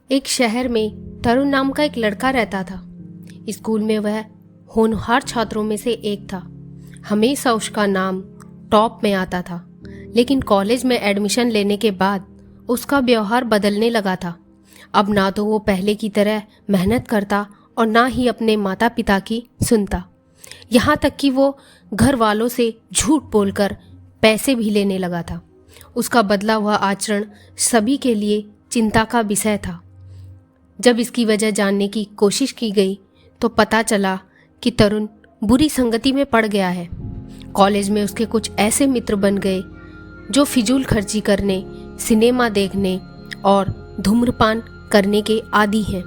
एक शहर में तरुण नाम का एक लड़का रहता था। स्कूल में वह होनहार छात्रों में से एक था। हमेशा उसका नाम टॉप में आता था। लेकिन कॉलेज में एडमिशन लेने के बाद उसका व्यवहार बदलने लगा था। अब ना तो वो पहले की तरह मेहनत करता और ना ही अपने माता पिता की सुनता। यहाँ तक कि वो घर वालों से झूठ बोलकर पैसे भी लेने लगा था। उसका बदला हुआ आचरण सभी के लिए चिंता का विषय था। जब इसकी वजह जानने की कोशिश की गई तो पता चला कि तरुण बुरी संगति में पड़ गया है। कॉलेज में उसके कुछ ऐसे मित्र बन गए जो फिजूल खर्ची करने, सिनेमा देखने और धूम्रपान करने के आदी हैं।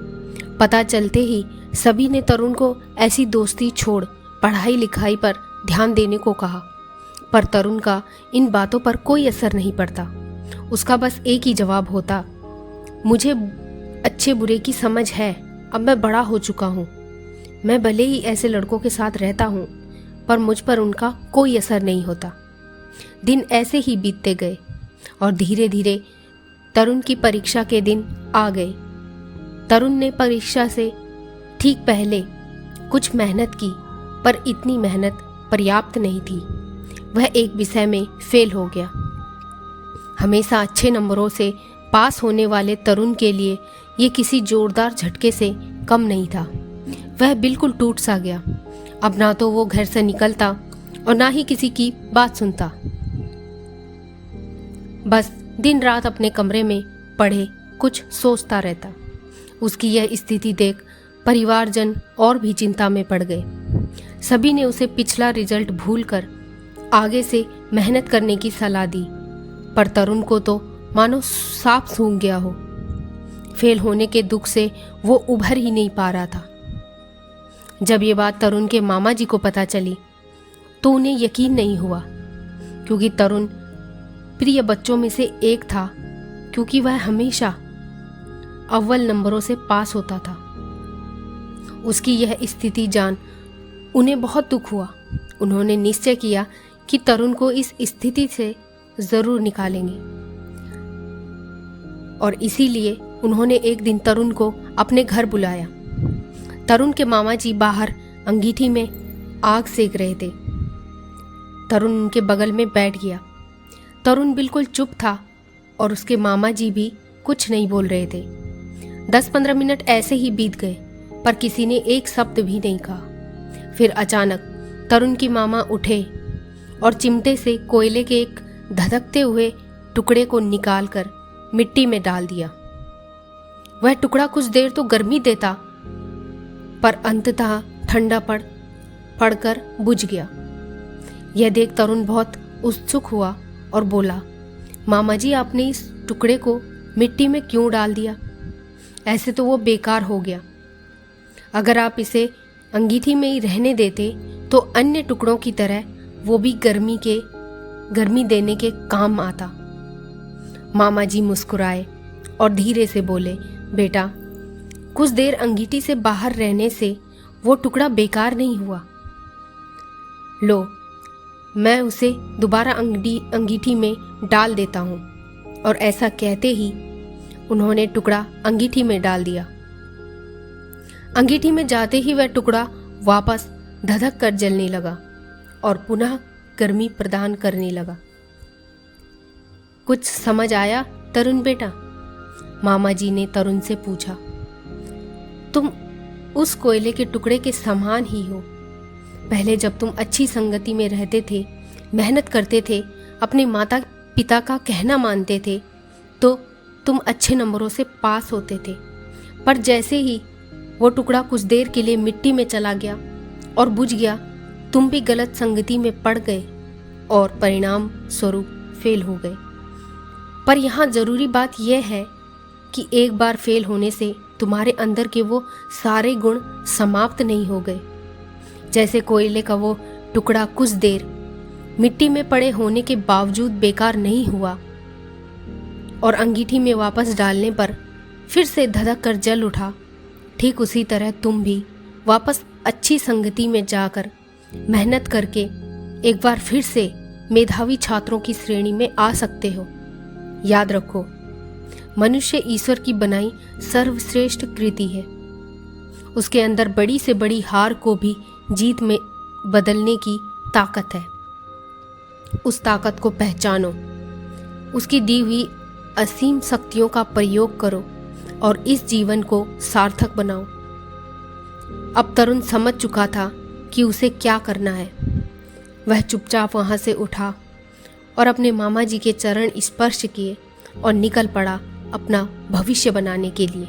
पता चलते ही सभी ने तरुण को ऐसी दोस्ती छोड़ पढ़ाई लिखाई पर ध्यान देने को कहा, पर तरुण का इन बातों पर कोई असर नहीं पड़ता। उसका बस एक ही जवाब होता, मुझे अच्छे बुरे की समझ है, अब मैं बड़ा हो चुका हूँ। मैं भले ही ऐसे लड़कों के साथ रहता हूँ पर मुझ पर उनका कोई असर नहीं होता। दिन ऐसे ही बीतते गए और धीरे धीरे तरुण की परीक्षा के दिन आ गए। तरुण ने परीक्षा से ठीक पहले कुछ मेहनत की, पर इतनी मेहनत पर्याप्त नहीं थी। वह एक विषय में फेल हो गया। हमेशा अच्छे नंबरों से पास होने वाले तरुण के लिए ये किसी जोरदार झटके से कम नहीं था। वह बिल्कुल टूट सा गया। अब ना तो वो घर से निकलता और ना ही किसी की बात सुनता। बस दिन रात अपने कमरे में पड़े कुछ सोचता रहता। उसकी यह स्थिति देख परिवारजन और भी चिंता में पड़ गए। सभी ने उसे पिछला रिजल्ट भूलकर आगे से मेहनत करने की सलाह दी, पर तरुण को तो मानो सांप सूंघ गया हो। फेल होने के दुख से वो उभर ही नहीं पा रहा था। जब ये बात तरुण के मामा जी को पता चली तो उन्हें यकीन नहीं हुआ, क्योंकि तरुण प्रिय बच्चों में से एक था, क्योंकि वह हमेशा अव्वल नंबरों से पास होता था। उसकी यह स्थिति जान उन्हें बहुत दुख हुआ। उन्होंने निश्चय किया कि तरुण को इस स्थिति से जरूर निकालेंगे और इसीलिए उन्होंने एक दिन तरुण को अपने घर बुलाया। तरुण के मामा जी बाहर अंगीठी में आग सेक रहे थे। तरुण उनके बगल में बैठ गया। तरुण बिल्कुल चुप था और उसके मामा जी भी कुछ नहीं बोल रहे थे। 10-15 मिनट ऐसे ही बीत गए, पर किसी ने एक शब्द भी नहीं कहा। फिर अचानक तरुण की मामा उठे और चिमटे से कोयले के एक धधकते हुए टुकड़े को निकालकर मिट्टी में डाल दिया। वह टुकड़ा कुछ देर तो गर्मी देता, पर अंततः ठंडा पड़कर बुझ गया। यह देख तरुण बहुत उत्सुक हुआ और बोला, मामा जी, आपने इस टुकड़े को मिट्टी में क्यों डाल दिया? ऐसे तो वो बेकार हो गया। अगर आप इसे अंगीठी में ही रहने देते तो अन्य टुकड़ों की तरह वो भी गर्मी देने के काम आता। मामा जी मुस्कुराए और धीरे से बोले, बेटा, कुछ देर अंगीठी से बाहर रहने से वो टुकड़ा बेकार नहीं हुआ। लो, मैं उसे दोबारा अंगीठी में डाल देता हूँ। और ऐसा कहते ही उन्होंने टुकड़ा अंगीठी में डाल दिया। अंगीठी में जाते ही वह टुकड़ा वापस धधक कर जलने लगा और पुनः गर्मी प्रदान करने लगा। कुछ समझ आया तरुण बेटा? मामा जी ने तरुण से पूछा। तुम उस कोयले के टुकड़े के समान ही हो। पहले जब तुम अच्छी संगति में रहते थे, मेहनत करते थे, अपने माता पिता का कहना मानते थे, तो तुम अच्छे नंबरों से पास होते थे। पर जैसे ही वो टुकड़ा कुछ देर के लिए मिट्टी में चला गया और बुझ गया, तुम भी गलत संगति में पड़ गए और परिणाम स्वरूप फेल हो गए। पर यहाँ जरूरी बात यह है कि एक बार फेल होने से तुम्हारे अंदर के वो सारे गुण समाप्त नहीं हो गए। जैसे कोयले का वो टुकड़ा कुछ देर मिट्टी में पड़े होने के बावजूद बेकार नहीं हुआ और अंगीठी में वापस डालने पर फिर से धधक कर जल उठा, ठीक उसी तरह तुम भी वापस अच्छी संगति में जाकर मेहनत करके एक बार फिर से मेधावी छात्रों की श्रेणी में आ सकते हो। याद रखो, मनुष्य ईश्वर की बनाई सर्वश्रेष्ठ कृति है। उसके अंदर बड़ी से बड़ी हार को भी जीत में बदलने की ताकत है। उस ताकत को पहचानो, उसकी दी हुई असीम शक्तियों का प्रयोग करो और इस जीवन को सार्थक बनाओ। अब तरुण समझ चुका था कि उसे क्या करना है। वह चुपचाप वहां से उठा और अपने मामा जी के चरण स्पर्श किए और निकल पड़ा अपना भविष्य बनाने के लिए।